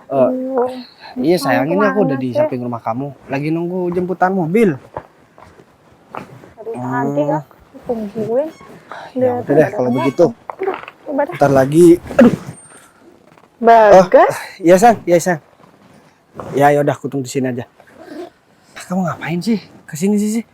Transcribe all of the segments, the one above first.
Eh, Aduh, iya kamu sayang, ini aku kemana udah di sih? samping rumah kamu. Lagi nunggu jemputan mobil. Dari tadi kan tungguin. Ya udah deh kalau begitu. Coba deh. Ntar lagi. Oh, Bagas, iya sang, iya sang. Ya yaudah, aku tunggu di sini aja. Kamu ngapain sih? Kesini sih?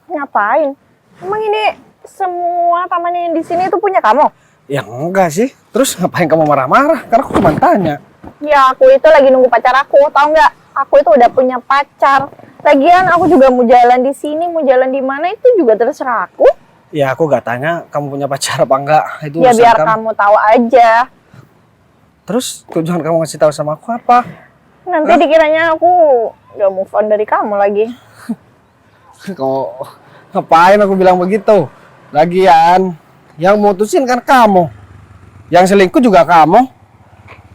ngapain? Emang ini semua taman yang di sini itu punya kamu? Ya enggak sih. Terus ngapain kamu marah-marah? Karena aku cuma tanya. Ya aku itu lagi nunggu pacar aku, tahu nggak? Aku itu udah punya pacar. Lagian aku juga mau jalan di sini, mau jalan di mana itu juga terserah aku. Ya aku gak tanya kamu punya pacar apa enggak. Itu Ya urusan biar kamu. kamu tahu aja. Terus tujuan kamu ngasih tahu sama aku apa? Nanti dikiranya aku nggak move on dari kamu lagi. Kau ngapain aku bilang begitu? Lagian yang mutusin kan kamu. Yang selingkuh juga kamu.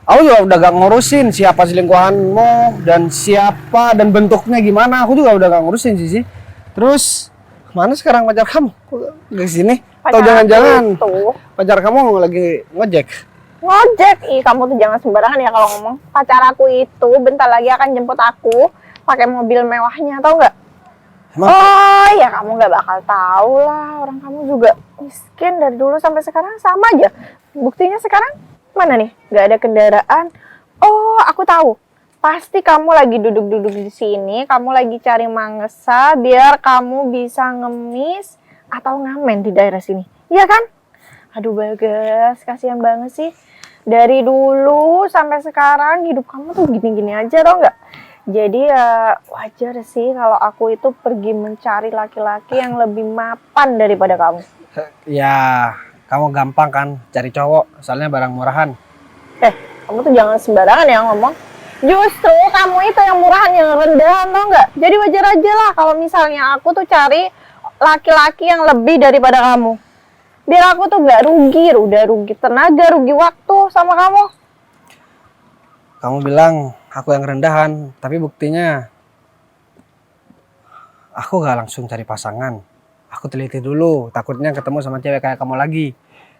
Aku juga udah gak ngurusin siapa selingkuhanmu dan siapa dan bentuknya gimana. Aku juga udah gak ngurusin sih. Terus mana sekarang pacar kamu? Ke sini? Atau Pacar jangan-jangan aku itu pacar kamu lagi ngojek? ngojek. Ih, kamu tuh jangan sembarangan ya kalau ngomong. Pacar aku itu bentar lagi akan jemput aku pakai mobil mewahnya, tau nggak? Emang? Oh ya kamu nggak bakal tahu lah, orang kamu juga miskin dari dulu sampai sekarang sama aja. Buktinya sekarang mana nih? Nggak ada kendaraan. Oh aku tahu, pasti kamu lagi duduk-duduk di sini, kamu lagi cari mangsa biar kamu bisa ngemis atau ngamen di daerah sini, iya kan? Aduh Bagas, kasihan banget sih. Dari dulu sampai sekarang hidup kamu tuh gini-gini aja, tau nggak? Jadi ya wajar sih kalau aku itu pergi mencari laki-laki yang lebih mapan daripada kamu. Ya, kamu gampang kan cari cowok, soalnya barang murahan. Kamu tuh jangan sembarangan ya ngomong. Justru kamu itu yang murahan, yang rendahan, tau nggak? Jadi wajar aja lah kalau misalnya aku tuh cari laki-laki yang lebih daripada kamu. Biar aku tuh nggak rugi, udah rugi tenaga, rugi waktu sama kamu. Kamu bilang aku yang rendahan, tapi buktinya aku gak langsung cari pasangan. Aku teliti dulu, takutnya ketemu sama cewek kayak kamu lagi.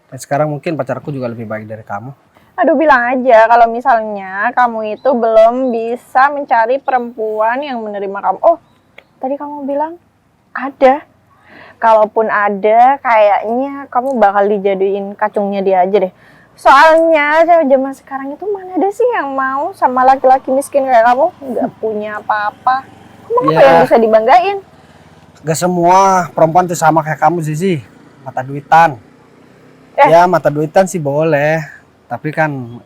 Dan sekarang mungkin pacarku juga lebih baik dari kamu. Aduh bilang aja kalau misalnya kamu itu belum bisa mencari perempuan yang menerima kamu. Oh, tadi kamu bilang ada. Kalaupun ada, kayaknya kamu bakal dijadiin kacungnya dia aja deh. Soalnya cewek zaman sekarang itu mana ada sih yang mau sama laki-laki miskin kayak kamu? Nggak punya apa-apa. Kamu apa yang bisa dibanggain? Gak semua perempuan tuh sama kayak kamu sih. Mata duitan. Eh. Ya mata duitan sih boleh. Tapi kan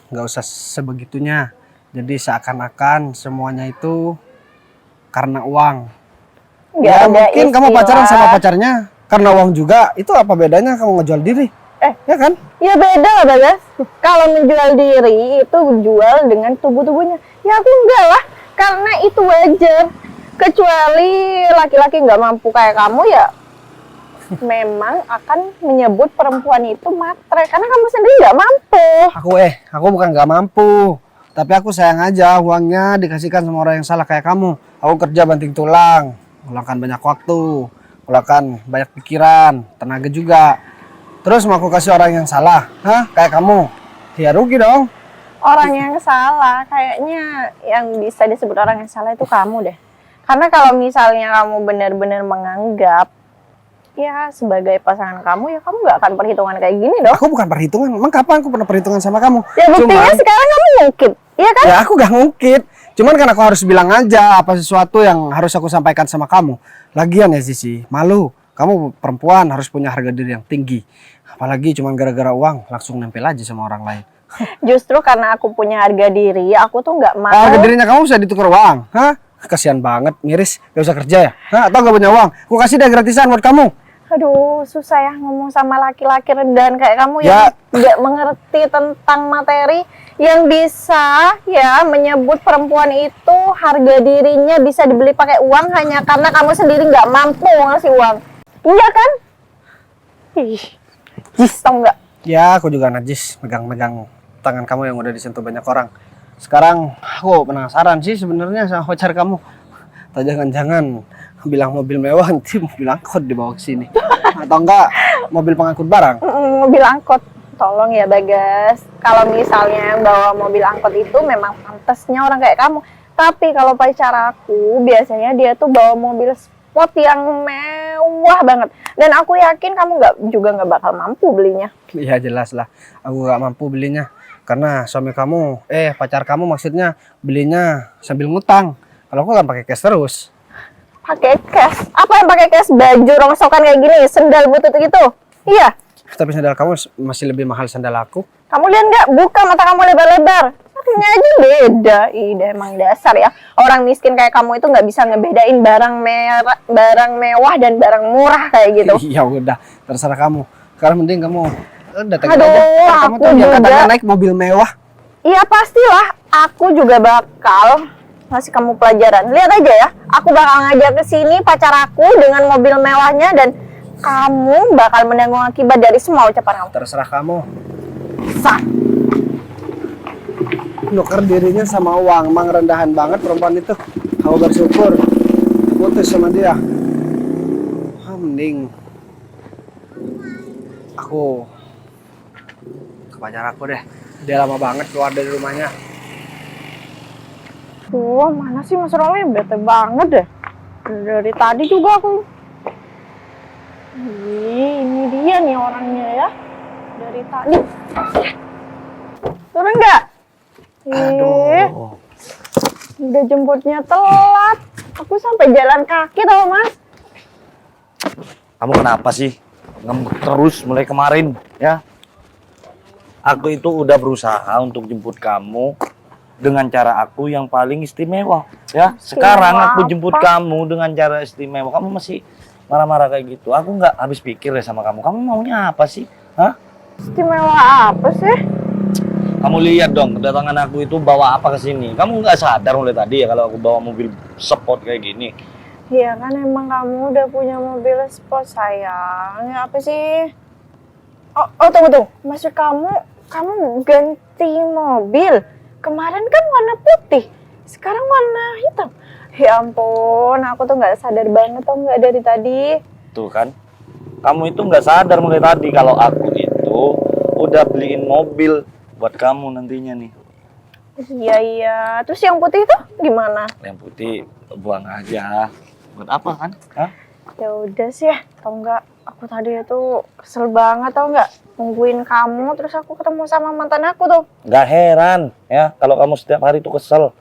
gak usah sebegitunya. Jadi seakan-akan semuanya itu karena uang. Nggak Ya ada mungkin kamu istilah. pacaran sama pacarnya karena uang juga. Itu apa bedanya kamu ngejual diri? Ya kan? Ya beda lah Bagas. Kalau menjual diri itu jual dengan tubuh-tubuhnya. Ya aku enggak lah, karena itu wajar. Kecuali laki-laki nggak mampu kayak kamu ya memang akan menyebut perempuan itu matre. Karena kamu sendiri nggak mampu. Aku bukan nggak mampu. Tapi aku sayang aja uangnya dikasihkan sama orang yang salah kayak kamu. Aku kerja banting tulang, keluarkan banyak waktu, keluarkan banyak pikiran, tenaga juga. Terus mau aku kasih orang yang salah, kayak kamu, ya rugi dong. Orang yang salah, kayaknya yang bisa disebut orang yang salah itu kamu deh. Karena kalau misalnya kamu benar-benar menganggap ya sebagai pasangan kamu, ya kamu nggak akan perhitungan kayak gini dong. Aku bukan perhitungan, emang kapan aku pernah perhitungan sama kamu? Ya buktinya sekarang kamu ngungkit, iya kan? Ya aku gak ngungkit, cuman kan aku harus bilang aja apa sesuatu yang harus aku sampaikan sama kamu. Lagian ya Sisi, malu. Kamu perempuan harus punya harga diri yang tinggi. Apalagi cuma gara-gara uang langsung nempel aja sama orang lain. Justru karena aku punya harga diri, aku tuh nggak mau. Harga dirinya kamu bisa ditukar uang, Kasihan banget, miris, gak usah kerja ya? Atau gak punya uang? Aku kasih deh gratisan buat kamu. Aduh, susah ya ngomong sama laki-laki rendahan kayak kamu Ya. yang nggak mengerti tentang materi, yang bisa ya menyebut perempuan itu harga dirinya bisa dibeli pakai uang hanya karena kamu sendiri nggak mampu ngasih uang. Iya kan? Ih, jis tau nggak? Ya, aku juga najis megang-megang tangan kamu yang udah disentuh banyak orang. Sekarang aku penasaran sih sebenarnya sama pacar kamu. Atau jangan-jangan bilang mobil mewah nanti mobil angkot dibawa ke sini. Atau enggak mobil pengangkut barang. Mobil angkot. Tolong ya Bagas, kalau misalnya yang bawa mobil angkot itu memang pantasnya orang kayak kamu. Tapi kalau pacar aku, biasanya dia tuh bawa mobil sport yang mewah banget. Dan aku yakin kamu nggak bakal mampu belinya. Iya jelas lah, aku gak mampu belinya. Karena suami kamu, pacar kamu maksudnya belinya sambil ngutang. Kalau aku kan pakai cash terus. Pakai cash? Apa yang pakai cash? Baju rongsokan kayak gini, sendal butut gitu? Iya. Tapi sandal kamu masih lebih mahal sandal aku. Kamu lihat nggak? Buka mata kamu lebar-lebar. Kakinya aja beda. Ih, emang dasar ya. Orang miskin kayak kamu itu nggak bisa ngebedain barang mewah dan barang murah kayak gitu. Ya udah, terserah kamu. Sekarang mending kamu datang Aduh, aja. Kamu aku tuh yang juga. kadang naik mobil mewah. Iya pastilah. Aku juga bakal ngasih kamu pelajaran. Lihat aja ya. Aku bakal ngajak ke sini pacar aku dengan mobil mewahnya dan kamu bakal menanggung akibat dari semua ucapan kamu. Terserah kamu. Sah. Nuker dirinya sama uang, emang rendahan banget perempuan itu. Aku bersyukur putus sama dia. Mending aku ke pacar aku deh. Dia lama banget keluar dari rumahnya. Mana sih Mas Romi? Bete banget deh. Dari tadi juga aku. Ini dia nih orangnya ya. Dari tadi. Turun nggak? Aduh. Udah jemputnya telat. Aku sampai jalan kaki tau Mas. Kamu kenapa sih? Ngambek terus mulai kemarin, ya? Aku itu udah berusaha untuk jemput kamu dengan cara aku yang paling istimewa, ya. Sekarang aku jemput kamu dengan cara istimewa. Kamu masih marah-marah kayak gitu. Aku nggak habis pikir ya sama kamu. Kamu maunya apa sih? Hah? Istimewa apa sih? Kamu lihat dong kedatangan aku itu bawa apa ke sini. Kamu nggak sadar mulai tadi ya kalau aku bawa mobil sport kayak gini. Iya kan emang kamu udah punya mobil sport sayang. Ya apa sih? Oh tunggu. Maksud kamu ganti mobil. Kemarin kan warna putih. Sekarang warna hitam. Ya ampun, aku tuh nggak sadar banget tau nggak dari tadi. Tuh kan. Kamu itu nggak sadar mulai tadi kalau aku itu udah beliin mobil buat kamu nantinya nih. Iya. Terus yang putih itu gimana? Yang putih buang aja. Buat apa kan? Hah? Ya udah sih ya. Tau nggak? Aku tadi itu kesel banget tau nggak? Nungguin kamu terus aku ketemu sama mantan aku tuh. Gak heran ya kalau kamu setiap hari tuh kesel.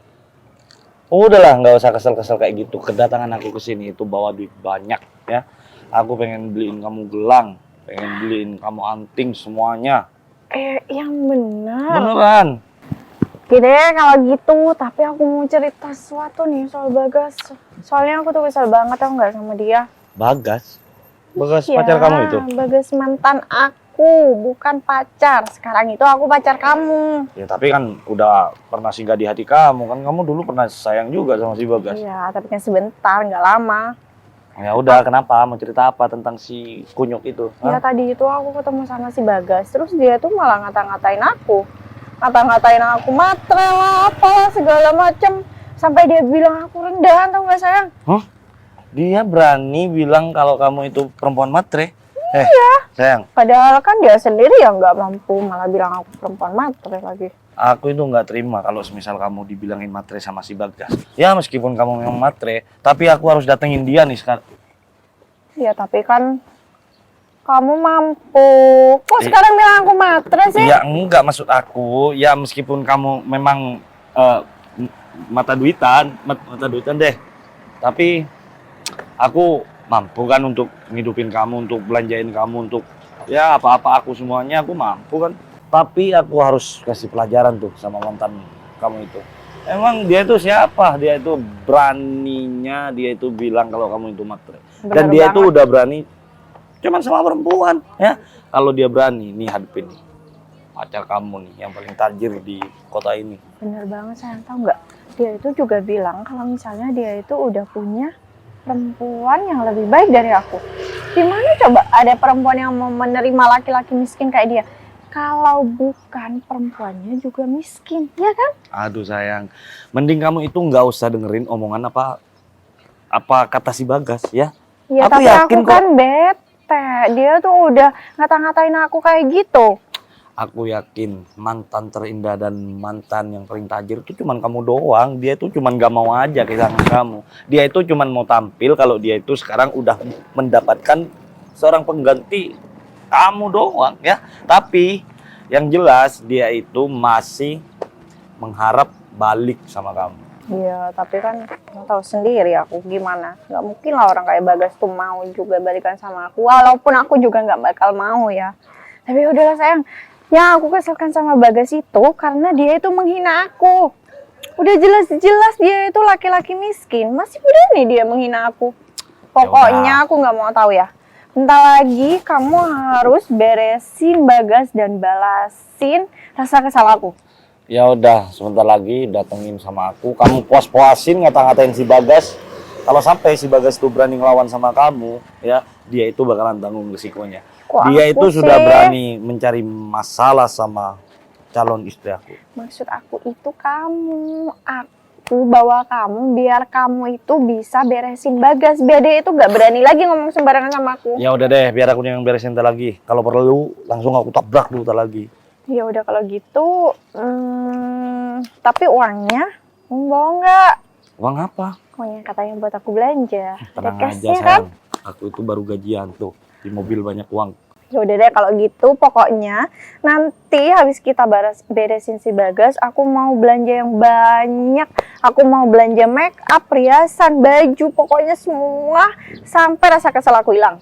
Udahlah nggak usah kesel-kesel kayak gitu. Kedatangan aku ke sini itu bawa duit banyak ya. Aku pengen beliin kamu gelang, pengen beliin kamu anting semuanya. Yang benar. Beneran. Oke deh kalau gitu, tapi aku mau cerita sesuatu nih soal Bagas. Soalnya aku tuh kesel banget tau nggak sama dia. Bagas? Bagas Iya, pacar kamu itu? Bagas mantan aku, bukan pacar. Sekarang itu aku pacar kamu. Ya tapi kan udah pernah singgah di hati kamu. Kan kamu dulu pernah sayang juga sama si Bagas. Iya, tapi kan sebentar, nggak lama. Ya udah, kenapa? Mau cerita apa tentang si kunyuk itu? Ya Hah? tadi itu aku ketemu sama si Bagas, terus dia tuh malah ngata-ngatain aku. Ngata-ngatain aku matre lah, apalah segala macem. Sampai dia bilang aku rendahan tau nggak sayang? Hah? Dia berani bilang kalau kamu itu perempuan matre? Iya. Sayang, Padahal kan dia sendiri yang nggak mampu, malah bilang aku perempuan matre lagi. aku itu nggak terima kalau semisal kamu dibilangin matre sama si Bagas. Ya meskipun kamu memang matre, tapi aku harus datengin dia nih sekarang. Ya tapi kan kamu mampu. Kok sekarang bilang aku matre sih? Ya enggak, maksud aku, ya meskipun kamu memang mata duitan deh. Tapi aku mampu kan untuk ngidupin kamu, untuk belanjain kamu, untuk ya apa-apa aku semuanya aku mampu kan. Tapi aku harus kasih pelajaran tuh sama mantan kamu itu. Emang dia itu siapa? Dia itu beraninya dia itu bilang kalau kamu itu matre. Dan Bener dia itu banget. udah berani cuman sama perempuan ya. Kalau dia berani nih hadepin nih pacar kamu nih yang paling tajir di kota ini. Bener banget sayang, tahu nggak? Dia itu juga bilang kalau misalnya dia itu udah punya perempuan yang lebih baik dari aku. Gimana coba ada perempuan yang mau menerima laki-laki miskin kayak dia? Kalau bukan perempuannya juga miskin, ya kan? Aduh sayang, mending kamu itu nggak usah dengerin omongan apa kata si Bagas ya. Ya Aku tapi yakin aku kan bete. Dia tuh udah ngata-ngatain aku kayak gitu. aku yakin mantan terindah dan mantan yang paling tajir itu cuman kamu doang. Dia itu cuman gak mau aja kehilangan kamu. Dia itu cuman mau tampil kalau dia itu sekarang udah mendapatkan seorang pengganti kamu doang ya. Tapi yang jelas dia itu masih mengharap balik sama kamu. Iya, tapi kan nggak tahu sendiri aku gimana. Nggak mungkin lah orang kayak Bagas tuh mau juga balikan sama aku. Walaupun aku juga nggak bakal mau ya. Tapi udahlah sayang. Yang aku kesalkan sama Bagas itu karena dia itu menghina aku. Udah jelas-jelas dia itu laki-laki miskin. Masih berani dia menghina aku. Pokoknya aku nggak mau tahu ya. Bentar lagi kamu harus beresin Bagas dan balasin rasa kesal aku. Ya udah, sebentar lagi datengin sama aku. Kamu puas-puasin ngata-ngatain si Bagas. Kalau sampai si Bagas itu berani ngelawan sama kamu, ya dia itu bakalan tanggung risikonya. Kok Dia aku itu sudah sih? berani mencari masalah sama calon istri aku. Maksud aku itu kamu. Aku bawa kamu biar kamu itu bisa beresin Bagas. Biar dia itu gak berani lagi ngomong sembarangan sama aku. Ya udah deh, biar aku yang beresin ntar lagi. Kalau perlu langsung aku tabrak dulu ntar lagi. Ya udah kalau gitu, tapi uangnya bawa nggak? Uang apa? Uangnya katanya buat aku belanja. Ada Tenang aja cashnya kan? sayang. Aku itu baru gajian tuh. Di mobil banyak uang. Ya udah deh kalau gitu, pokoknya nanti habis kita beresin si Bagas, aku mau belanja yang banyak. Aku mau belanja make up, perhiasan, baju, pokoknya semua sampai rasa kesel aku hilang.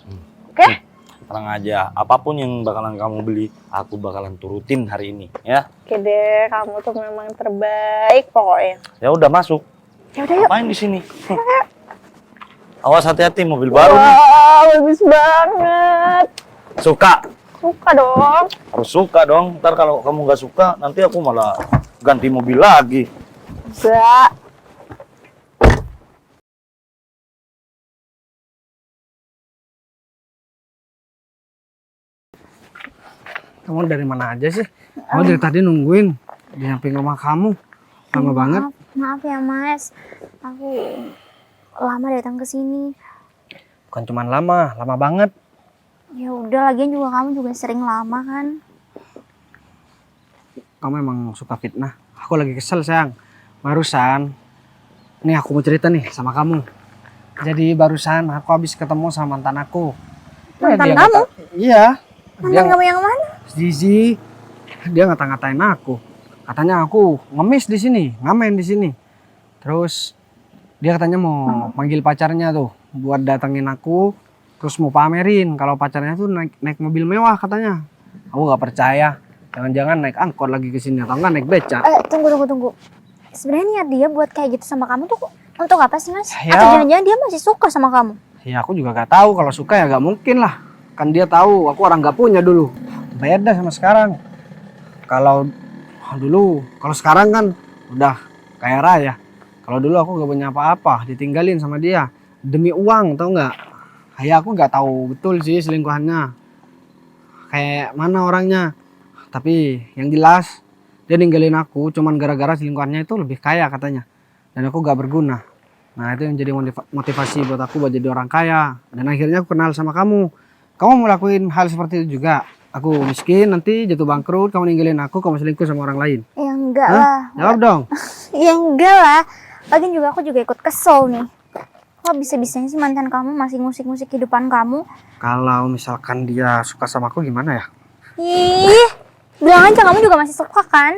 Oke? Tenang aja, apapun yang bakalan kamu beli, aku bakalan turutin hari ini, ya. Oke deh, kamu tuh memang terbaik pokoknya. Ya udah masuk. Ya udah yuk. Main di sini. Awas hati-hati, mobil baru nih. Wah, bagus banget. Suka? Suka dong. Harus suka dong. Ntar kalau kamu nggak suka, nanti aku malah ganti mobil lagi. Enggak. Kamu dari mana aja sih? Aku dari tadi nungguin di samping rumah kamu. Lama banget. Maaf ya Mas, aku lama datang ke sini. Bukan cuma lama, lama banget. Ya udah, lagian juga kamu juga sering lama kan. Kamu emang suka fitnah. Aku lagi kesel sayang. Barusan, nih aku mau cerita nih sama kamu. Jadi barusan aku habis ketemu sama mantan aku. Mantan Dia kamu? Iya. Mantan kamu yang mana? Zizi, dia ngata-ngatain aku. Katanya aku ngemis di sini, ngamen di sini. Terus dia katanya mau manggil pacarnya tuh buat datengin aku, terus mau pamerin kalau pacarnya tuh naik mobil mewah katanya. Aku nggak percaya. Jangan-jangan naik angkot lagi ke sini atau enggak naik beca. Tunggu. Sebenarnya niat dia buat kayak gitu sama kamu tuh untuk apa sih Mas? Ya. Atau jangan-jangan dia masih suka sama kamu? Ya aku juga gak tahu, kalau suka ya gak mungkin lah. Kan dia tahu aku orang gak punya dulu. Beda sama sekarang. Kalau kalau sekarang kan udah kaya raya. Kalau dulu aku gak punya apa-apa, ditinggalin sama dia demi uang, tau nggak? Ya aku gak tahu betul sih selingkuhannya kayak mana orangnya. Tapi yang jelas dia ninggalin aku cuman gara-gara selingkuhannya itu lebih kaya katanya. Dan aku gak berguna. Nah itu yang jadi motivasi buat aku buat jadi orang kaya. Dan akhirnya aku kenal sama kamu. Kamu mau lakuin hal seperti itu juga? Aku miskin, nanti jatuh bangkrut, kamu ninggalin aku, kamu selingkuh sama orang lain. Ya enggak lah. Jawab dong. Ya enggak lah. Lagian juga aku juga ikut kesel nih. Kok bisa-bisanya sih mantan kamu masih ngusik-ngusik kehidupan kamu? Kalau misalkan dia suka sama aku gimana ya? Ih, bilang aja kamu juga masih suka kan?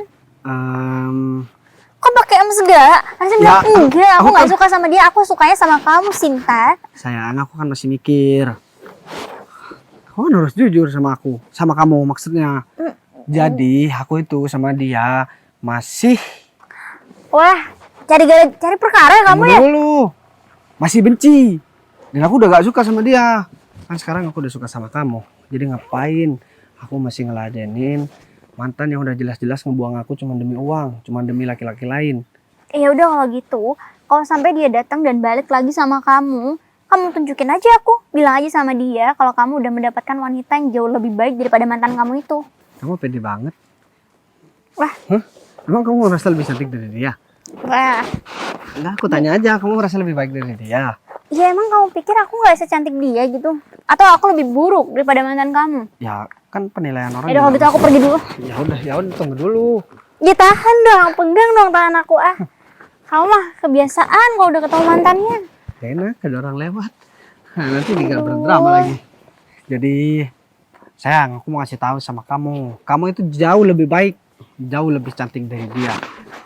Kok pakai em segala? Harusnya bilang Ya, enggak, aku aku nggak kan- suka sama dia, aku sukanya sama kamu, Sinta. Sayang, aku kan masih mikir. Kamu kan harus jujur sama aku, sama kamu maksudnya. Jadi aku itu sama dia masih Wah, cari perkara ya kamu ya? dulu masih benci. Dan aku udah gak suka sama dia. Kan sekarang aku udah suka sama kamu. Jadi ngapain aku masih ngeladenin mantan yang udah jelas-jelas ngebuang aku cuma demi uang, cuma demi laki-laki lain. Ya udah kalau gitu, kalau sampai dia datang dan balik lagi sama kamu tunjukin aja aku, bilang aja sama dia kalau kamu udah mendapatkan wanita yang jauh lebih baik daripada mantan kamu itu. Kamu pede banget. Wah. Hah? Emang kamu merasa lebih cantik dari dia? Wah, Enggak, aku tanya aja, kamu merasa lebih baik dari dia? Ya emang kamu pikir aku nggak secantik dia gitu? Atau aku lebih buruk daripada mantan kamu? Ya kan penilaian orang. Ya udah kalau gitu aku pergi dulu. Ya udah tunggu dulu. Ya tahan dong, pegang dong tangan aku ah. Kamu mah kebiasaan kalau udah ketemu mantannya. Gak enak ada orang lewat. Nah, nanti tinggal berdrama lagi. Jadi sayang, aku mau kasih tahu sama kamu. Kamu itu jauh lebih baik, jauh lebih cantik dari dia.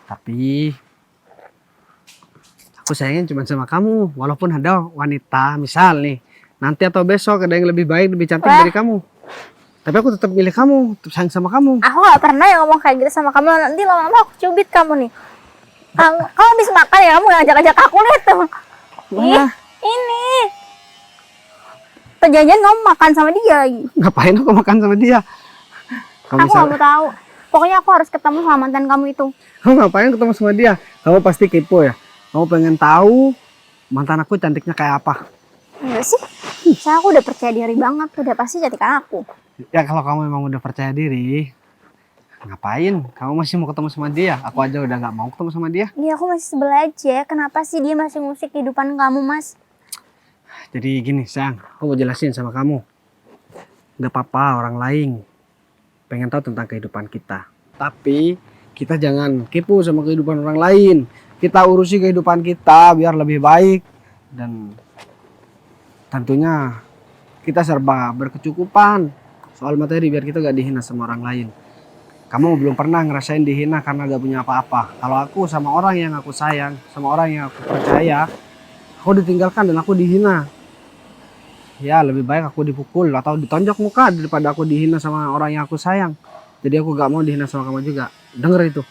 Tapi aku sayangnya cuma sama kamu. Walaupun ada wanita, misal nih, nanti atau besok ada yang lebih baik, lebih cantik dari kamu. Tapi aku tetap milih kamu, tetap sayang sama kamu. Aku gak pernah yang ngomong kayak gitu sama kamu. Nanti lama-lama aku cubit kamu nih. Kamu habis makan ya, kamu ngajak-ngajak aku lihat tuh. Ih, ini. Perjanjian kamu makan sama dia lagi. Ngapain aku makan sama dia? Kamu Aku gak mau tahu. Pokoknya aku harus ketemu sama mantan kamu itu. Kamu ngapain ketemu sama dia? Kamu pasti kepo ya? Kamu pengen tahu mantan aku cantiknya kayak apa? Enggak sih. Saya aku udah percaya diri banget. Udah pasti cantikan aku. Ya kalau kamu memang udah percaya diri, ngapain? Kamu masih mau ketemu sama dia? Aku aja udah gak mau ketemu sama dia. Iya aku masih sebel aja. Kenapa sih dia masih ngusik kehidupan kamu, Mas? Jadi gini sayang, aku mau jelasin sama kamu. Gak apa-apa orang lain pengen tahu tentang kehidupan kita. Tapi kita jangan kepo sama kehidupan orang lain. Kita urusi kehidupan kita biar lebih baik. Dan tentunya kita serba berkecukupan. Soal materi biar kita gak dihina sama orang lain. Kamu belum pernah ngerasain dihina karena gak punya apa-apa. Kalau aku sama orang yang aku sayang, sama orang yang aku percaya, aku ditinggalkan dan aku dihina. Ya lebih baik aku dipukul atau ditonjok muka daripada aku dihina sama orang yang aku sayang. Jadi aku gak mau dihina sama kamu juga. Denger itu.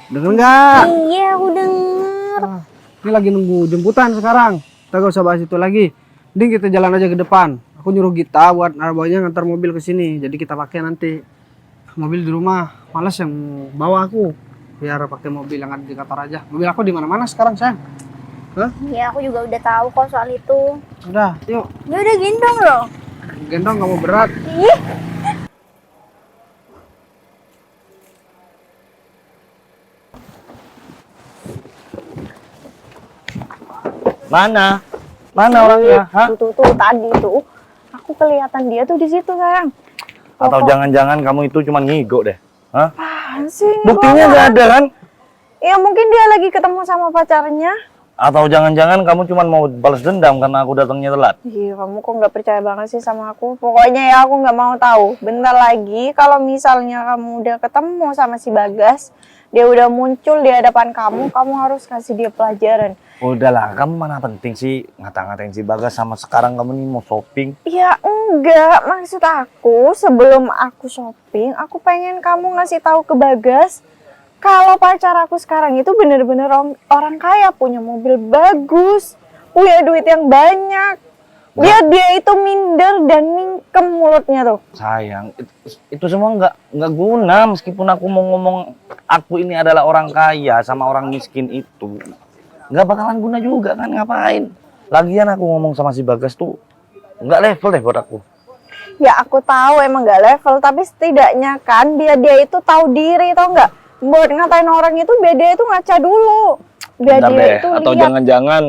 Denger gak? Iya aku denger. Ini lagi nunggu jemputan sekarang. Kita gak usah bahas itu lagi. Mending kita jalan aja ke depan. Aku nyuruh Gita buat Arbanya ngantar mobil ke sini. Jadi kita pakai nanti mobil di rumah. Males yang bawa aku. Biar pakai mobil yang ada di kantor aja. Mobil aku di mana-mana sekarang sayang. Hah? Iya aku juga udah tahu kok soal itu. Udah, yuk. Ya udah gendong loh. Gendong kamu berat. Ih. Mana? Mana orangnya? Hah? Tuh, tadi tuh. Aku kelihatan dia tuh di situ, sayang. Atau jangan-jangan kamu itu cuma ngigo deh? Hah? Apaan sih? Buktinya nggak ada kan? Ya mungkin dia lagi ketemu sama pacarnya. Atau jangan-jangan kamu cuma mau balas dendam karena aku datangnya telat? Iya, kamu kok nggak percaya banget sih sama aku. Pokoknya ya aku nggak mau tahu. Bentar lagi kalau misalnya kamu udah ketemu sama si Bagas, dia udah muncul di hadapan kamu, kamu harus kasih dia pelajaran. Udahlah, kamu mana penting sih ngata-ngatain si Bagas sama sekarang kamu nih mau shopping? Ya enggak, maksud aku sebelum aku shopping, aku pengen kamu ngasih tahu ke Bagas kalau pacar aku sekarang itu bener-bener orang kaya, punya mobil bagus, punya duit yang banyak. Dia itu minder dan mingkem mulutnya tuh. Sayang, itu semua nggak guna meskipun aku mau ngomong aku ini adalah orang kaya sama orang miskin itu. Nggak bakalan guna juga kan, ngapain? Lagian aku ngomong sama si Bagas tuh nggak level deh buat aku. Ya aku tahu emang nggak level, tapi setidaknya kan dia itu tahu diri, tau nggak? Buat ngatain orang itu biar dia itu ngaca dulu. Biar Bentar dia deh, itu atau lihat. jangan-jangan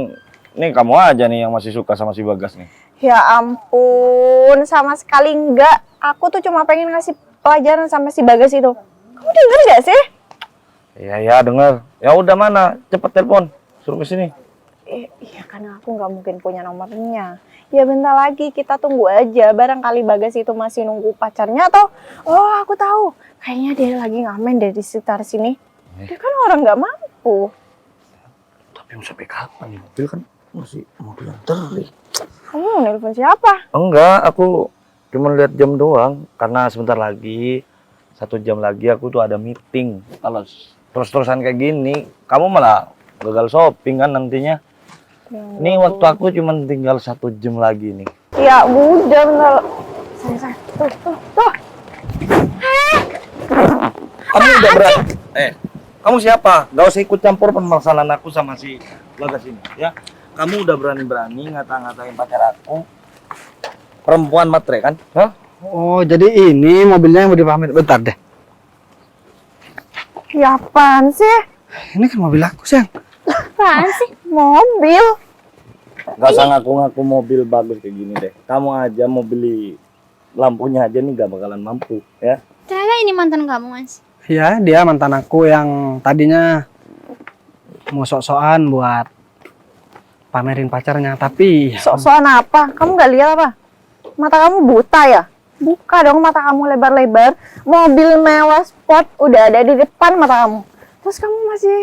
nih kamu aja nih yang masih suka sama si Bagas nih. Ya ampun, sama sekali enggak. Aku tuh cuma pengen ngasih pelajaran sama si Bagas itu. Kamu denger gak sih? Iya denger. Ya udah mana, cepet telepon, suruh ke sini. Iya karena aku nggak mungkin punya nomornya. Ya bentar lagi kita tunggu aja. Barangkali Bagas itu masih nunggu pacarnya atau oh aku tahu. Kayaknya dia lagi ngamen dari sekitar sini. Dia kan orang nggak mampu. Tapi mau sampai kapan nih mobil kan masih mobil yang terik. Kamu mau nelpon siapa? Enggak, aku cuma lihat jam doang karena sebentar lagi 1 jam lagi aku tuh ada meeting. Kalau terus-terusan kayak gini, kamu malah gagal shopping kan nantinya. Ini waktu aku cuma tinggal 1 jam lagi nih. Ya udah bentar. Sayang. Tuh. Kamu udah berani? Kamu siapa? Gak usah ikut campur permasalahan aku sama si Bagas ini, ya. Kamu udah berani-berani ngata-ngatain pacar aku. Perempuan matre kan? Hah? Oh jadi ini mobilnya yang mau dipamer. Bentar deh. Ya apaan sih? Ini kan mobil aku sayang. Apaan sih? Mobil. Gak usah ngaku-ngaku mobil bagus kayak gini deh. Kamu aja mau beli lampunya aja nih gak bakalan mampu ya. Ternyata ini mantan kamu, Mas. Ya, dia mantan aku yang tadinya mau sok-sokan buat pamerin pacarnya, tapi Sok-sokan apa? Kamu nggak lihat apa? Mata kamu buta ya? Buka dong mata kamu lebar-lebar. Mobil mewah sport udah ada di depan mata kamu. Terus kamu masih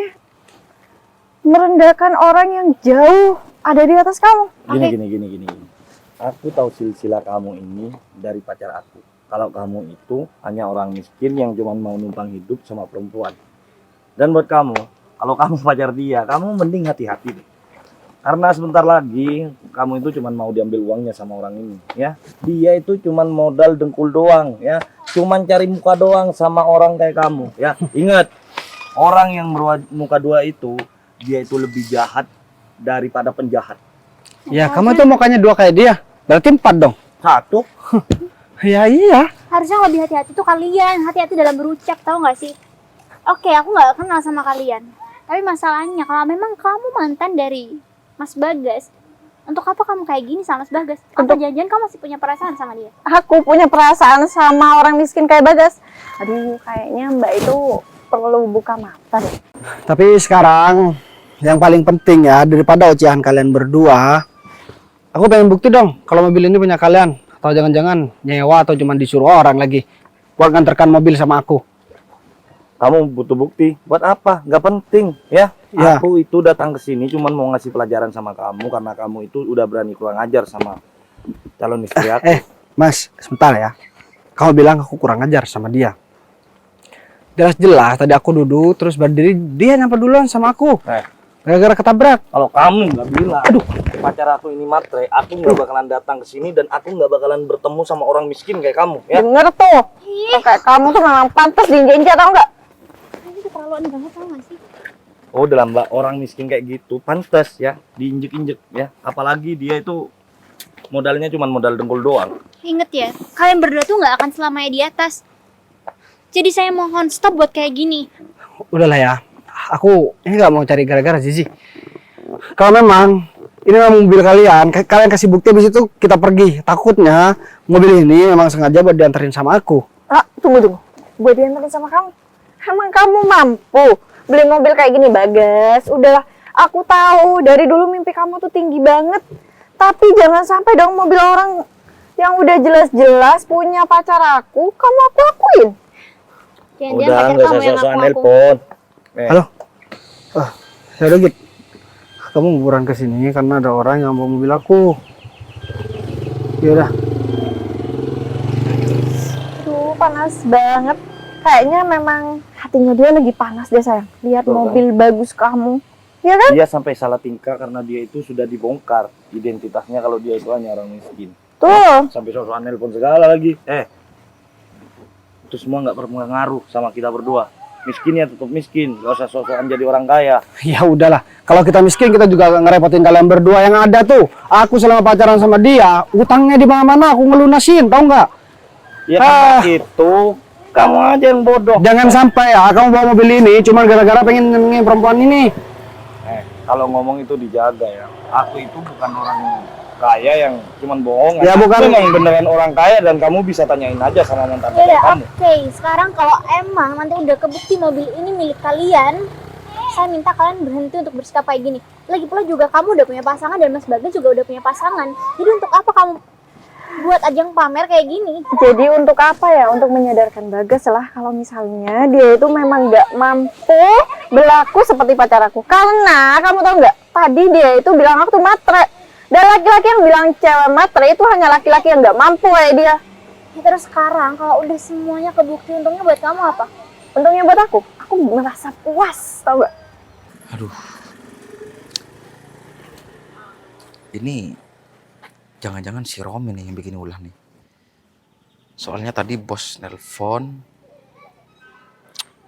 merendahkan orang yang jauh ada di atas kamu. Gini. Aku tahu silsilah kamu ini dari pacar aku. Kalau kamu itu hanya orang miskin yang cuma mau numpang hidup sama perempuan. Dan buat kamu, kalau kamu pacar dia, kamu mending hati-hati deh. Karena sebentar lagi kamu itu cuma mau diambil uangnya sama orang ini, ya. Dia itu cuma modal dengkul doang, ya. Cuman cari muka doang sama orang kayak kamu, ya. Ingat, orang yang muka dua itu dia itu lebih jahat daripada penjahat. ya kamu tuh mukanya 2 kayak dia. Berarti 4 dong. Satu, Ya iya. Harusnya lebih hati-hati tuh kalian. Hati-hati dalam berucap, tahu nggak sih? Oke, aku nggak kenal sama kalian. Tapi masalahnya kalau memang kamu mantan dari Mas Bagas, untuk apa kamu kayak gini sama Mas Bagas? Apa janjian kamu masih punya perasaan sama dia? Aku punya perasaan sama orang miskin kayak Bagas. Aduh, kayaknya Mbak itu perlu buka mata deh. Tapi sekarang yang paling penting ya, daripada ocehan kalian berdua, aku pengen bukti dong kalau mobil ini punya kalian. Atau jangan-jangan nyewa atau cuma disuruh orang lagi buat nganterkan mobil sama aku. kamu butuh bukti. Buat apa? Gak penting, ya. Ya. Aku itu datang ke sini cuma mau ngasih pelajaran sama kamu karena kamu itu udah berani kurang ajar sama calon istri aku. Mas, sebentar ya. Kamu bilang aku kurang ajar sama dia. Jelas-jelas tadi aku duduk terus berdiri, dia nyampe duluan sama aku. Gara-gara ketabrak. Kalau kamu nggak bilang, pacar aku ini matre, aku nggak bakalan datang ke sini dan aku nggak bakalan bertemu sama orang miskin kayak kamu, ya. Denger tuh. Tuh, kayak kamu tuh memang pantas diinjak-injak tau nggak? Ini keterlaluan banget, tau nggak sih? Oh, dalam mbak orang miskin kayak gitu, pantas ya diinjek-injek ya. Apalagi dia itu modalnya cuma modal dengkul doang. Ingat ya, kalian berdua tuh nggak akan selamanya di atas. Jadi saya mohon stop buat kayak gini. Udahlah ya. Aku ini nggak mau cari gara-gara Zizi. Kalau memang ini memang mobil kalian, kalian kasih bukti habis itu kita pergi. Takutnya mobil ini memang sengaja buat dianterin sama aku. Ah, tunggu. Buat diantarin sama kamu. Emang kamu mampu beli mobil kayak gini, Bagas? Udahlah, aku tahu dari dulu mimpi kamu tuh tinggi banget. Tapi jangan sampai dong mobil orang yang udah jelas-jelas punya pacar aku, kamu akuin. Jangan-jangan Udah pacar nggak kamu usah yang sosokan aku. nelpon. Halo. Ya udah Git. Kamu liburan ke sini karena ada orang yang bawa mobil aku. Ya udah. Aduh, panas banget. Kayaknya memang hatinya dia lagi panas deh, sayang. Lihat Tuh, mobil bagus kamu. Ya kan? Dia sampai salah tingkah karena dia itu sudah dibongkar identitasnya kalau dia itu hanya orang miskin. Tuh. Sampai sosokan nelpon segala lagi. Itu semua nggak berpengaruh sama kita berdua. Miskin ya tetap miskin, gak usah sosokan jadi orang kaya. Ya udahlah. Kalau kita miskin kita juga gak ngerepotin kalian berdua. Yang ada tuh, aku selama pacaran sama dia, utangnya di mana-mana aku ngelunasin, tau nggak? Ya karena itu kamu aja yang bodoh. Jangan sampai ya kamu bawa mobil ini cuma gara-gara pengen nyenengin perempuan ini. Kalau ngomong itu dijaga ya. Aku itu bukan orang kaya yang cuman bohong. Ya, bukan. Aku memang beneran orang kaya dan kamu bisa tanyain aja sama mantan Ya udah, kamu. oke. Sekarang kalau emang nanti udah kebukti mobil ini milik kalian, saya minta kalian berhenti untuk bersikap kayak gini. Lagi pula juga kamu udah punya pasangan dan Mas Bagas juga udah punya pasangan. Jadi untuk apa kamu buat ajang pamer kayak gini? Jadi untuk apa ya? Untuk menyadarkan Bagas lah kalau misalnya dia itu memang nggak mampu berlaku seperti pacar aku. Karena kamu tahu nggak? Tadi dia itu bilang aku tuh matre. Dan laki-laki yang bilang cewek matre itu hanya laki-laki yang nggak mampu kayak dia. Ya, terus sekarang kalau udah semuanya kebukti, untungnya buat kamu apa? Untungnya buat aku merasa puas, tau nggak? Aduh. Ini jangan-jangan si Romi nih yang bikin ulah nih. Soalnya tadi bos nelpon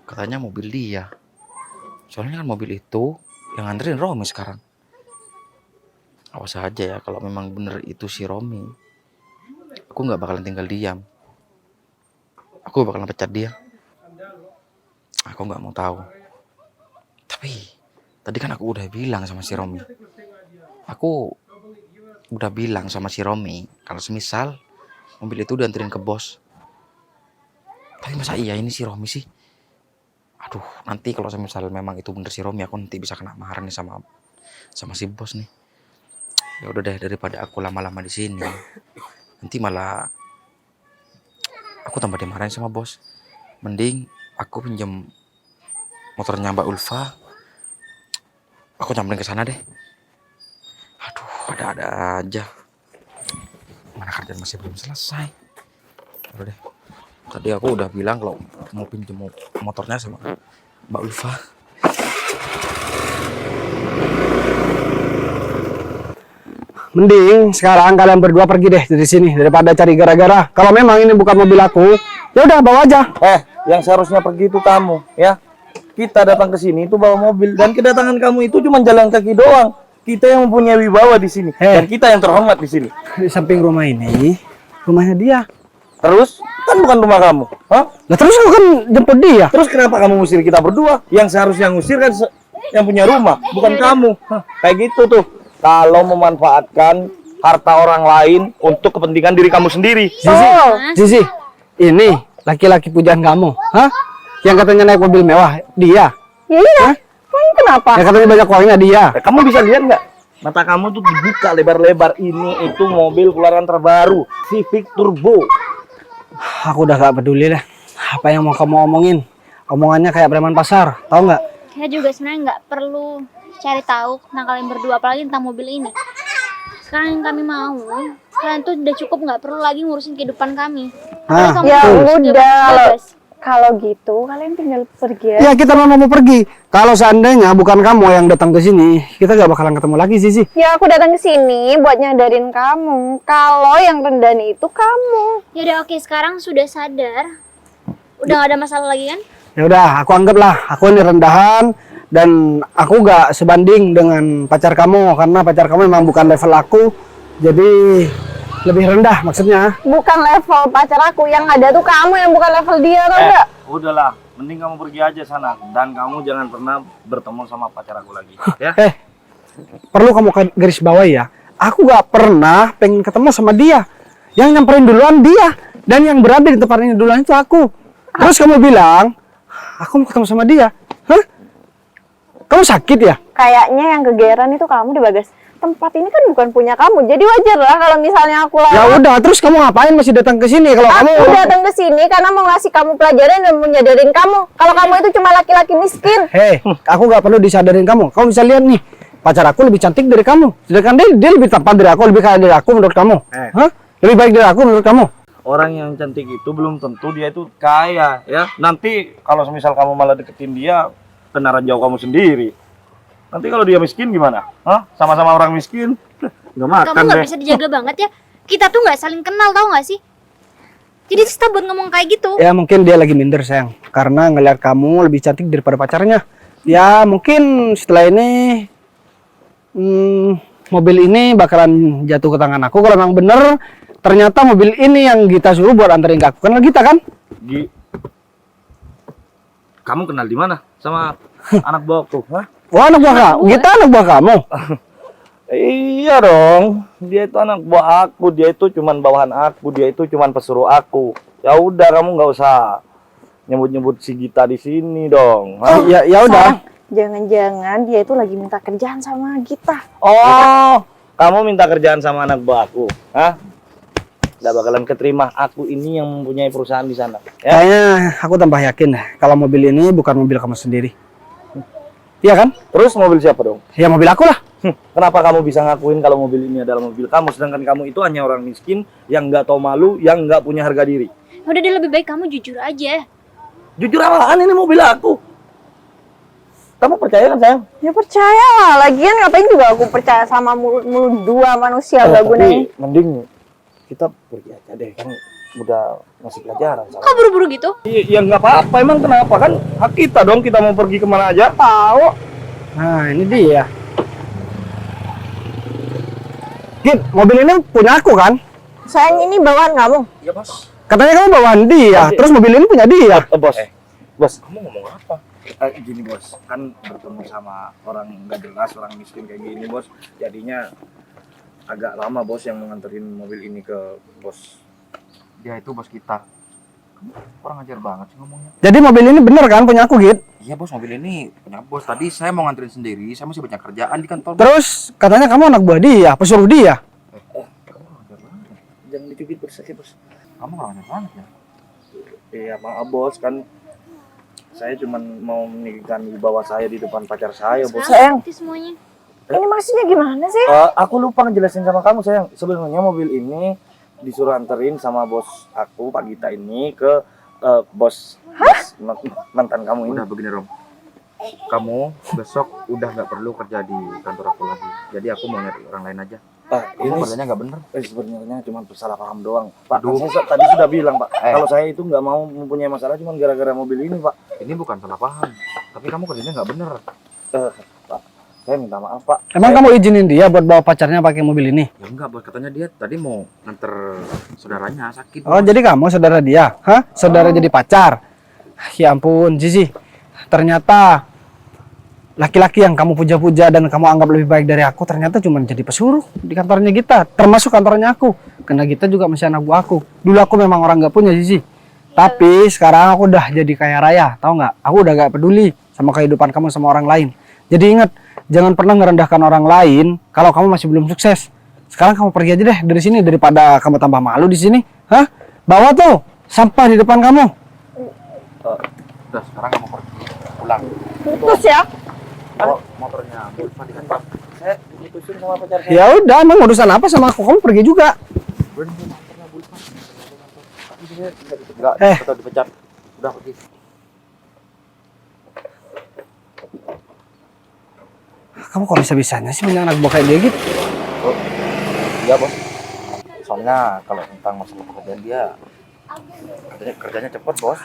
katanya mobil dia. Soalnya kan mobil itu yang nganterin Romi sekarang. Awas aja ya kalau memang bener itu si Romi. Aku nggak bakalan tinggal diam. Aku bakalan pecat dia. Aku nggak mau tahu. Tapi tadi kan aku udah bilang sama si Romi. Aku udah bilang sama si Romi kalau semisal mobil itu dianterin ke bos. Tapi masa iya ini si Romi sih? Aduh, nanti kalau semisal memang itu bener si Romi, aku nanti bisa kena marah nih sama si bos nih. Ya udah deh, daripada aku lama-lama di sini, nanti malah aku tambah dimarahin sama bos. Mending aku pinjam motornya Mbak Ulfa, aku nyamperin ke sana deh. Aduh, ada-ada aja. Mana kerjaan masih belum selesai. Udah deh. Tadi aku udah bilang kalau mau pinjam motornya sama Mbak Ulfa. Mending sekarang kalian berdua pergi deh dari sini daripada cari gara-gara. Kalau memang ini bukan mobil aku, ya udah bawa aja. Yang seharusnya pergi itu kamu, ya. Kita datang ke sini itu bawa mobil, dan kedatangan kamu itu cuma jalan kaki doang. Kita yang mempunyai wibawa di sini, dan kita yang terhormat di sini. Di samping rumah ini, rumahnya dia. Terus kan bukan rumah kamu, hah? Lah terus aku kan jemput dia. Terus kenapa kamu ngusir kita berdua? Yang seharusnya ngusir kan yang punya rumah, bukan kamu. Hah, kayak gitu tuh. Kalau memanfaatkan harta orang lain untuk kepentingan diri kamu sendiri. Zizi, ini laki-laki pujaan kamu, hah? Yang katanya naik mobil mewah, dia. Iya. Emang kenapa? Yang katanya banyak uangnya, dia. Kamu bisa lihat nggak? Mata kamu tuh dibuka lebar-lebar. Ini itu mobil keluaran terbaru, Civic Turbo. Aku udah gak peduli deh. Apa yang mau kamu omongin? Omongannya kayak preman pasar, tahu nggak? Saya juga sebenarnya nggak perlu cari tahu tentang kalian berdua, apalagi tentang mobil ini. Sekarang yang kami mau, kalian tuh udah cukup, nggak perlu lagi ngurusin kehidupan kami. Nah, Apalagi kamu Ya ngurusin udah, kehidupan bebas. kalau gitu kalian tinggal pergi aja. Ya kita mau pergi. Kalau seandainya bukan kamu yang datang ke sini, kita gak bakalan ketemu lagi, Zizi. Ya aku datang ke sini buat nyadarin kamu. Kalau yang rendahin itu kamu. Ya udah, oke, sekarang sudah sadar, udah nggak ada masalah lagi kan? Ya udah, aku anggaplah aku ini rendahan dan aku gak sebanding dengan pacar kamu karena pacar kamu memang bukan level aku, jadi lebih rendah maksudnya. Bukan level pacar aku, yang ada tuh kamu yang bukan level dia, tau gak? Udahlah, mending kamu pergi aja sana, dan kamu jangan pernah bertemu sama pacar aku lagi, ya. Perlu kamu garis bawahi ya, aku gak pernah pengen ketemu sama dia. Yang nyamperin duluan dia, dan yang berada di tempat ini duluan itu aku. Terus kamu bilang aku mau ketemu sama dia. Hah? Kamu sakit ya? Kayaknya yang kegeran itu kamu di Bagas. Tempat ini kan bukan punya kamu, jadi wajar lah kalau misalnya aku Ya lewat. udah, terus kamu ngapain masih datang ke sini kalau kamu? Aku datang ke sini karena mau ngasih kamu pelajaran dan menyadarin kamu. Kalau kamu itu cuma laki-laki miskin. Aku nggak perlu disadarin kamu. Kamu bisa lihat nih, pacar aku lebih cantik dari kamu. Sedangkan dia lebih tampan dari aku, lebih kaya dari aku menurut kamu. Hah? Lebih baik dari aku menurut kamu. Orang yang cantik itu belum tentu dia itu kaya, ya. Nanti kalau semisal kamu malah deketin dia, kena ranjau kamu sendiri. Nanti kalau dia miskin gimana? Hah? Sama-sama orang miskin, nggak makan Kamu nggak deh. bisa dijaga banget ya? Kita tuh nggak saling kenal, tau nggak sih? Jadi kita buat ngomong kayak gitu. Ya mungkin dia lagi minder sayang, karena ngelihat kamu lebih cantik daripada pacarnya. Ya mungkin setelah ini mobil ini bakalan jatuh ke tangan aku kalau memang bener ternyata mobil ini yang Gita suruh buat anterin ke aku. Kenal Gita kan? Kamu kenal di mana sama anak buahku? Hah? Wah, anak buah kamu. Gita anak buah kamu. Iya dong, dia itu anak buah aku, dia itu cuman bawahan aku, dia itu cuman pesuruh aku. Ya udah, kamu nggak usah nyebut-nyebut si Gita di sini dong. Hah? Ya udah. Jangan-jangan dia itu lagi minta kerjaan sama kita. Oh, kamu minta kerjaan sama anak buah aku, hah? Nggak bakalan keterima. Aku ini yang mempunyai perusahaan di sana. Ya? Kayaknya aku tambah yakin deh kalau mobil ini bukan mobil kamu sendiri. Iya kan? Terus mobil siapa dong? Ya mobil aku lah. Kenapa kamu bisa ngakuin kalau mobil ini adalah mobil kamu, sedangkan kamu itu hanya orang miskin yang nggak tahu malu, yang nggak punya harga diri? Udah deh, lebih baik kamu jujur aja. Jujur apaan, ini mobil aku. Kamu percaya kan sayang? Ya percaya lah, lagian ngapain juga aku percaya sama mulut dua manusia gak gunanya. Mending kita pergi aja deh, kan udah ngasih pelajaran. Kok buru-buru gitu? Ya nggak apa-apa, emang kenapa, kan hak kita dong, kita mau pergi kemana aja. Tahu. Nah, ini dia. Git, mobil ini punya aku kan? Sayang, ini bawaan kamu. Iya bos. Katanya kamu bawaan dia, terus mobil ini punya dia. Bos, kamu ngomong apa? Gini bos, kan bertemu sama orang nggak jelas, orang miskin kayak gini bos, jadinya agak lama bos yang menganterin mobil ini ke bos. Dia itu bos kita. Kamu kurang ajar banget sih ngomongnya. Jadi mobil ini bener kan punya aku, Git? Iya bos, mobil ini punya bos. Tadi saya mau nganterin sendiri, saya masih banyak kerjaan di kantor. Terus katanya kamu anak buah dia, pesuruh dia. Kamu kurang ajar banget. Jangan dicubit bos, saya bos. Kamu kurang ajar banget ya. Iya maaf bos, kan saya cuma mau meninggikan wibawa saya di depan pacar saya bos. Sayang. Itu semuanya. Ini maksudnya gimana sih? Aku lupa ngejelasin sama kamu sayang. Sebenarnya mobil ini disuruh anterin sama bos aku Pak Gita ini ke bos mantan kamu ini. Udah begini Rom. Kamu besok udah nggak perlu kerja di kantor aku lagi. Jadi aku mau nyari orang lain aja. Ini Kamu kerjanya nggak bener. sebenarnya cuma salah paham doang Pak. Aduh. Saya tadi sudah bilang Pak, Eh. kalau saya itu nggak mau mempunyai masalah cuma gara-gara mobil ini Pak. Ini bukan salah paham. Tapi kamu kerjanya nggak bener. Pak, saya minta maaf Pak. Emang kamu izinin dia buat bawa pacarnya pakai mobil ini? Ya enggak bos, katanya dia tadi mau nganter saudaranya sakit. Oh, bos. jadi kamu saudara dia? Hah? Saudara jadi pacar? Ya ampun, Zizi. Ternyata laki-laki yang kamu puja-puja dan kamu anggap lebih baik dari aku ternyata cuma jadi pesuruh di kantornya kita, termasuk kantornya aku. Karena kita juga masih anak buah aku. Dulu aku memang orang nggak punya, Zizi. Tapi sekarang aku udah jadi kaya raya, tahu nggak? Aku udah gak peduli sama kehidupan kamu sama orang lain. Jadi ingat, jangan pernah merendahkan orang lain kalau kamu masih belum sukses. Sekarang kamu pergi aja deh dari sini daripada kamu tambah malu di sini. Hah? Bawa tuh sampah di depan kamu. Udah sekarang kamu pergi pulang. Putus ya? Oh, motornya lupa di kantor. Saya diputusin sama pacar saya. Ya udah, emang urusan apa sama aku? Kamu pergi juga. Berhenti motornya lupa. Enggak, Eh. tetap dipecat. Udah pergi. Kamu kok bisa-bisanya sih punya anak buah kayak dia gitu? Oh, iya bos. Soalnya kalau tentang masalah pekerjaan dia, kerjanya cepet bos.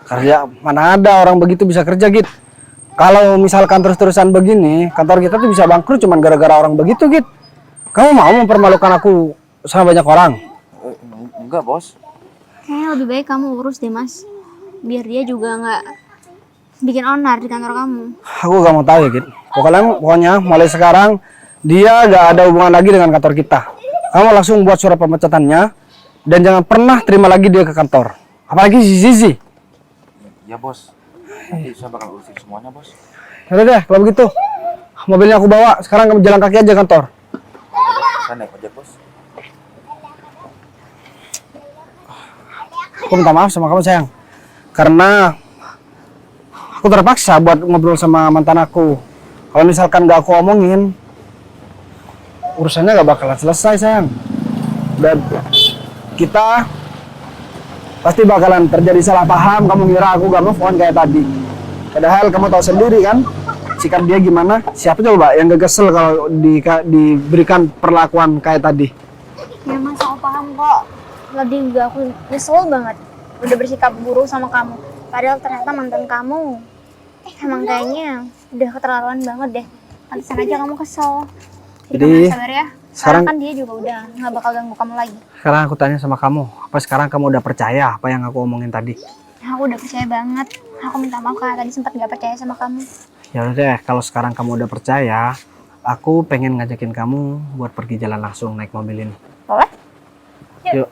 Kerja mana ada orang begitu bisa kerja gitu. Kalau misalkan terus-terusan begini, kantor kita tuh bisa bangkrut cuman gara-gara orang begitu gitu. Kamu mau mempermalukan aku sama banyak orang? Enggak bos. Kayaknya lebih baik kamu urus deh mas. Biar dia juga nggak bikin onar di kantor kamu. Aku gak mau tahu ya gitu. Pokoknya mulai sekarang dia gak ada hubungan lagi dengan kantor kita. Kamu langsung buat surat pemecatannya dan jangan pernah terima lagi dia ke kantor. Apalagi si Zizi. Ya bos. Nanti saya bakal urusin semuanya bos. Yaudah deh, kalau begitu mobilnya aku bawa. Sekarang kamu jalan kaki aja kantor. Saya naik ojek bos. Aku minta maaf sama kamu sayang, karena aku terpaksa buat ngobrol sama mantan aku. Kalau misalkan gak aku omongin, urusannya gak bakalan selesai sayang. Dan kita pasti bakalan terjadi salah paham. Kamu ngira aku gak move on kayak tadi. Padahal kamu tahu sendiri kan sikap dia gimana. Siapa coba yang gak kesel kalau diberikan perlakuan kayak tadi? Ya mas, aku paham kok. Tadi juga aku nyesel banget udah bersikap buruk sama kamu. Padahal ternyata mantan kamu emang kayaknya udah keterlaluan banget deh. Pantesan aja kamu kesel. Jadi, kamu sabar ya. Sekarang sekarang- kan dia juga udah nggak bakal ganggu kamu lagi. Sekarang aku tanya sama kamu, apa sekarang kamu udah percaya apa yang aku omongin tadi? Aku udah percaya banget. Aku minta maaf karena tadi sempat nggak percaya sama kamu. Ya udah deh, kalau sekarang kamu udah percaya, aku pengen ngajakin kamu buat pergi jalan langsung naik mobil ini. Boleh? Yuk.